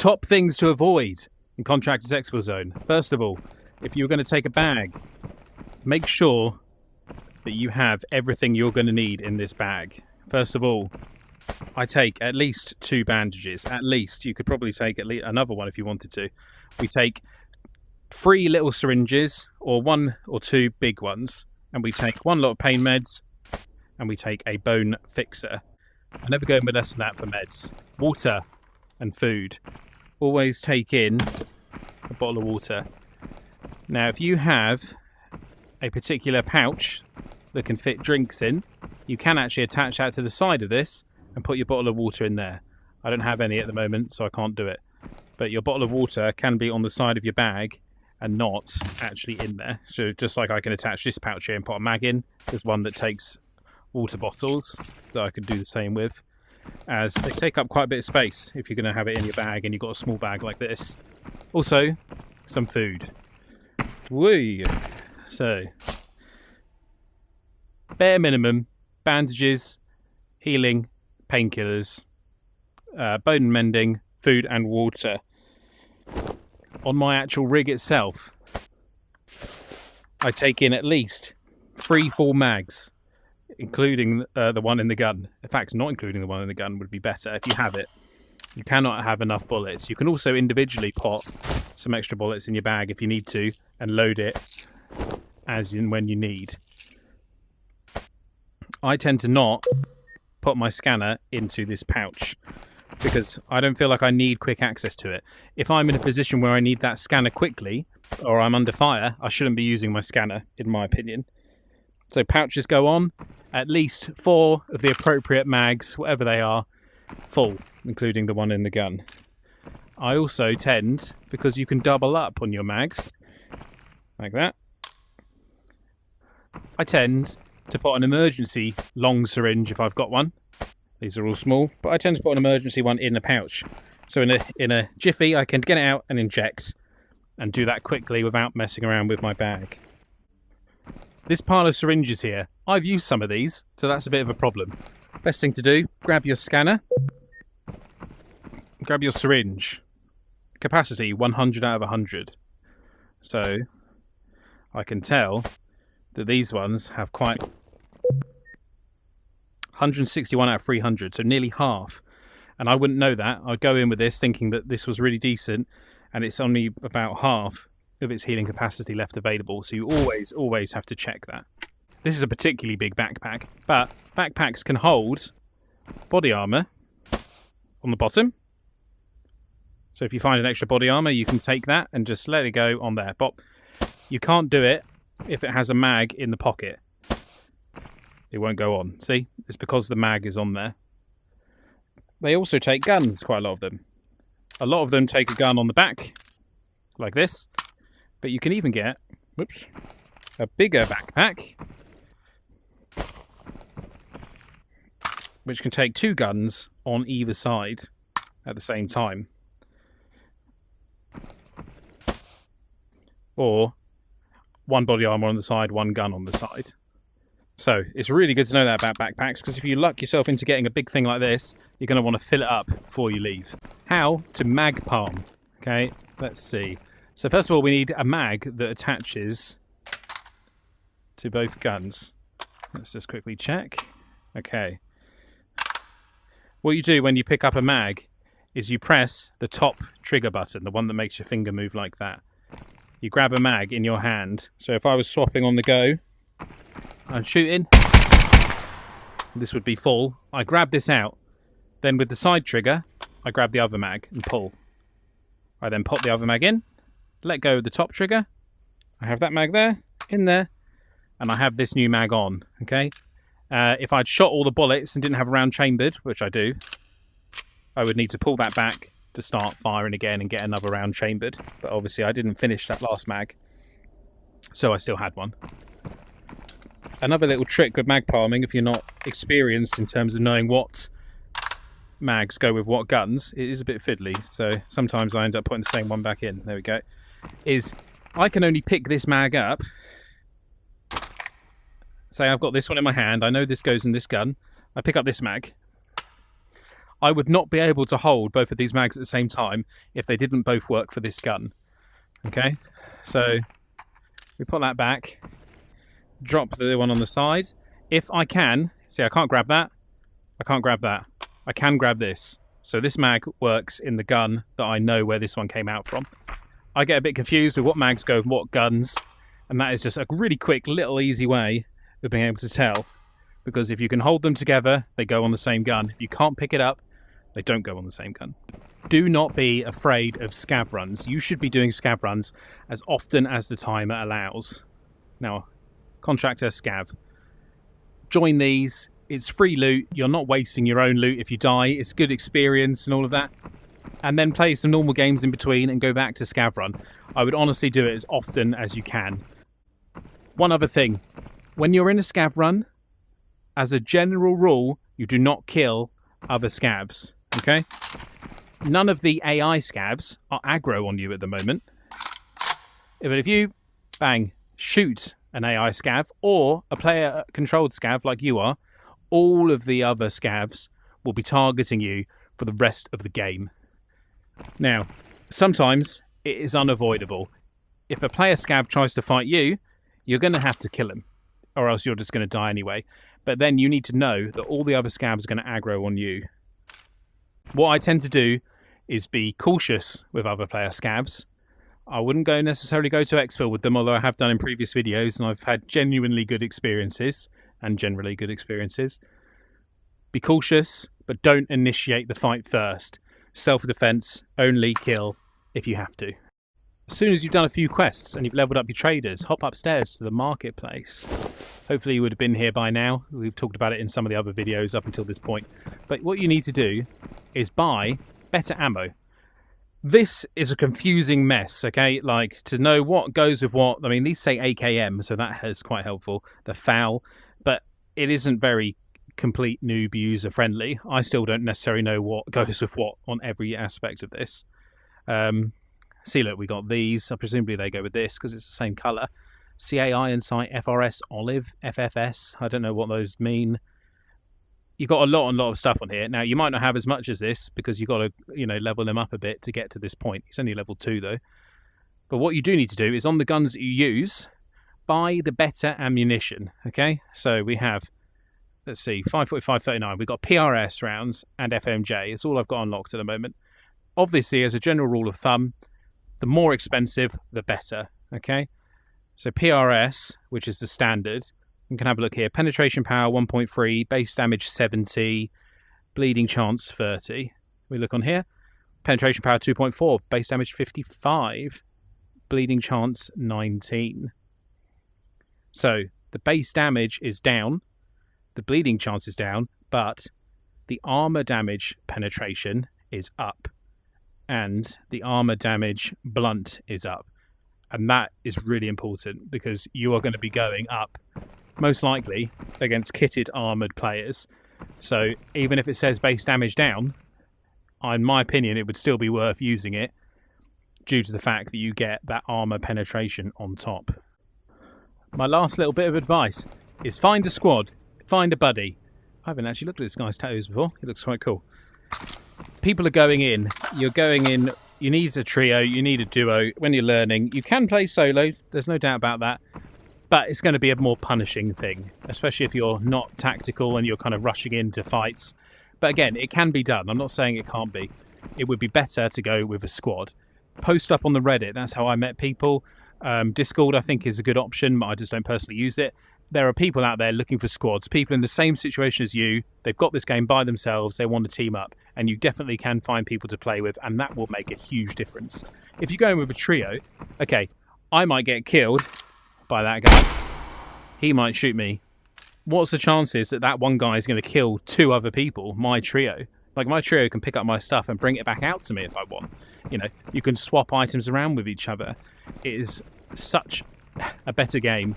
Top things to avoid in Contractors Exfil Zone. First of all, if you're going to take a bag, make sure that you have everything you're going to need in this bag. First of all, I take at least 2 bandages. At least. You could probably take at least another one if you wanted to. We take 3 little syringes or 1 or 2 big ones. And we take 1 lot of pain meds. And we take a bone fixer. I never go in with less than that for meds. Water and food. Always take in a bottle of water. Now, if you have a particular pouch that can fit drinks in, you can actually attach that to the side of this and put your bottle of water in there. I don't have any at the moment, so I can't do it. But your bottle of water can be on the side of your bag and not actually in there. So just like I can attach this pouch here and put a mag in, there's one that takes water bottles that I could do the same with, as they take up quite a bit of space if you're going to have it in your bag and you've got a small bag like this. Also, some food. Whee! So, bare minimum, bandages, healing, painkillers, bone mending, food and water. On my actual rig itself, I take in at least 3 full mags, including the one in the gun. In fact, not including the one in the gun would be better if you have it. You cannot have enough bullets. You can also individually put some extra bullets in your bag if you need to and load it as in when you need. I tend to not put my scanner into this pouch because I don't feel like I need quick access to it. If I'm in a position where I need that scanner quickly or I'm under fire, I shouldn't be using my scanner, in my opinion. So pouches go on, at least 4 of the appropriate mags, whatever they are, full, including the one in the gun. I also tend, because you can double up on your mags, like that, I tend to put an emergency long syringe if I've got one. These are all small, but I tend to put an emergency one in a pouch. So in a jiffy, I can get it out and inject, and do that quickly without messing around with my bag. This pile of syringes here, I've used some of these, so that's a bit of a problem. Best thing to do, grab your scanner, grab your syringe. Capacity 100 out of 100. So I can tell that these ones have quite 161 out of 300, so nearly half. And I wouldn't know that. I'd go in with this thinking that this was really decent, and it's only about half of its healing capacity left available, so you always have to check that. This is a particularly big backpack, but backpacks can hold body armour on the bottom. So if you find an extra body armour, you can take that and just let it go on there. But you can't do it if it has a mag in the pocket. It won't go on. See? It's because the mag is on there. They also take guns, quite a lot of them. A lot of them take a gun on the back, like this. But you can even get, whoops, a bigger backpack, which can take 2 guns on either side at the same time. Or 1 body armour on the side, 1 gun on the side. So it's really good to know that about backpacks, because if you luck yourself into getting a big thing like this, you're going to want to fill it up before you leave. How to mag palm. Okay, let's see. So first of all, we need a mag that attaches to both guns. Let's just quickly check. Okay. What you do when you pick up a mag is you press the top trigger button, the one that makes your finger move like that. You grab a mag in your hand. So if I was swapping on the go, I'm shooting, this would be full. I grab this out. Then with the side trigger, I grab the other mag and pull. I then pop the other mag in, let go of the top trigger. I have that mag there, in there, and I have this new mag on, okay? If I'd shot all the bullets and didn't have a round chambered, which I do, I would need to pull that back to start firing again and get another round chambered. But obviously I didn't finish that last mag, so I still had one. Another little trick with mag palming, if you're not experienced in terms of knowing what mags go with what guns, it is a bit fiddly, so sometimes I end up putting the same one back in. There we go. Is I can only pick this mag up. Say I've got this one in my hand, I know this goes in this gun. I pick up this mag. I would not be able to hold both of these mags at the same time if they didn't both work for this gun. Okay, so we put that back, drop the one on the side. If I can, see, I can't grab that, I can't grab that. I can grab this. So this mag works in the gun that I know where this one came out from. I get a bit confused with what mags go with what guns, and that is just a really quick, little, easy way of being able to tell. Because if you can hold them together, they go on the same gun. If you can't pick it up, they don't go on the same gun. Do not be afraid of scav runs. You should be doing scav runs as often as the timer allows. Now, contractor scav. Join these. It's free loot. You're not wasting your own loot if you die. It's good experience and all of that. And then play some normal games in between and go back to scav run. I would honestly do it as often as you can. One other thing. When you're in a scav run, as a general rule, you do not kill other scavs. Okay? None of the AI scavs are aggro on you at the moment. But if you, bang, shoot an AI scav or a player-controlled scav like you are, all of the other scavs will be targeting you for the rest of the game. Now, sometimes it is unavoidable. If a player scav tries to fight you, you're going to have to kill him, or else you're just going to die anyway. But then you need to know that all the other scavs are going to aggro on you. What I tend to do is be cautious with other player scavs. I wouldn't necessarily go to Exfil with them, although I have done in previous videos, and I've had genuinely good experiences, and generally good experiences. Be cautious, but don't initiate the fight first. Self-defense, only kill if you have to. As soon as you've done a few quests and you've leveled up your traders, hop upstairs to the marketplace. Hopefully you would have been here by now. We've talked about it in some of the other videos up until this point. But what you need to do is buy better ammo. This is a confusing mess, okay? Like, to know what goes with what. I mean, these say AKM, so that is quite helpful. The FAL, but it isn't very complete noob user friendly. I still don't necessarily know what goes with what on every aspect of this. See, look, we got these. Presumably they go with this because it's the same colour. CAI Insight, FRS Olive, FFS. I don't know what those mean. You've got a lot of stuff on here. Now, you might not have as much as this because you've got to, level them up a bit to get to this point. It's only level 2, though. But what you do need to do is on the guns that you use, buy the better ammunition, okay? So we have, let's see, 545, 39. We've got PRS rounds and FMJ. It's all I've got unlocked at the moment. Obviously, as a general rule of thumb, the more expensive, the better, okay? So PRS, which is the standard, you can have a look here. Penetration power 1.3, base damage 70, bleeding chance 30. We look on here. Penetration power 2.4, base damage 55, bleeding chance 19. So the base damage is down, the bleeding chance is down, but the armor damage penetration is up, and the armor damage blunt is up. And that is really important because you are going to be going up most likely against kitted armoured players. So even if it says base damage down, in my opinion, it would still be worth using it due to the fact that you get that armour penetration on top. My last little bit of advice is find a squad, find a buddy. I haven't actually looked at this guy's tattoos before. He looks quite cool. People are going in. You're going in. You need a trio. You need a duo. When you're learning, you can play solo. There's no doubt about that. But it's going to be a more punishing thing, especially if you're not tactical and you're kind of rushing into fights. But again, it can be done. I'm not saying it can't be. It would be better to go with a squad. Post up on the Reddit. That's how I met people. Discord, I think, is a good option, but I just don't personally use it. There are people out there looking for squads, people in the same situation as you. They've got this game by themselves. They want to team up, and you definitely can find people to play with, and that will make a huge difference. If you go in with a trio, okay, I might get killed by that guy. He might shoot me. What's the chances that that one guy is going to kill 2 other people, my trio? Like, my trio can pick up my stuff and bring it back out to me if I want. You can swap items around with each other. It is such a better game,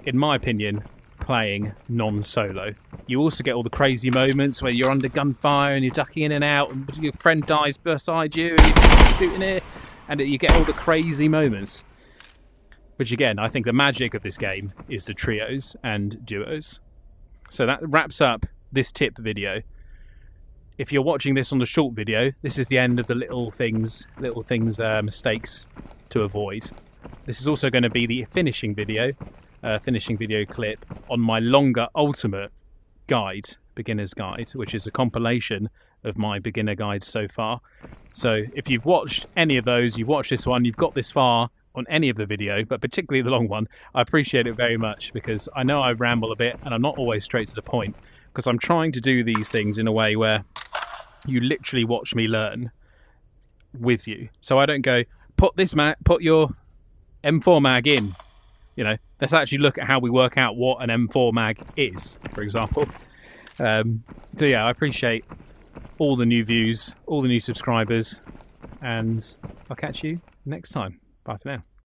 in my opinion, playing non-solo. You also get all the crazy moments where you're under gunfire and you're ducking in and out, and your friend dies beside you and you're shooting it, and you get all the crazy moments. Which, again, I think the magic of this game is the trios and duos. So that wraps up this tip video. if you're watching this on the short video, this is the end of the little things mistakes to avoid. This is also going to be the finishing video clip on my longer ultimate guide, beginner's guide, which is a compilation of my beginner guides so far. So if you've watched any of those, you've watched this one, you've got this far on any of the video, but particularly the long one, I appreciate it very much, because I know I ramble a bit and I'm not always straight to the point, because I'm trying to do these things in a way where you literally watch me learn with you. So I don't go, put your M4 mag in. You know, let's actually look at how we work out what an M4 mag is, for example. So yeah, I appreciate all the new views, all the new subscribers, and I'll catch you next time. Bye for now.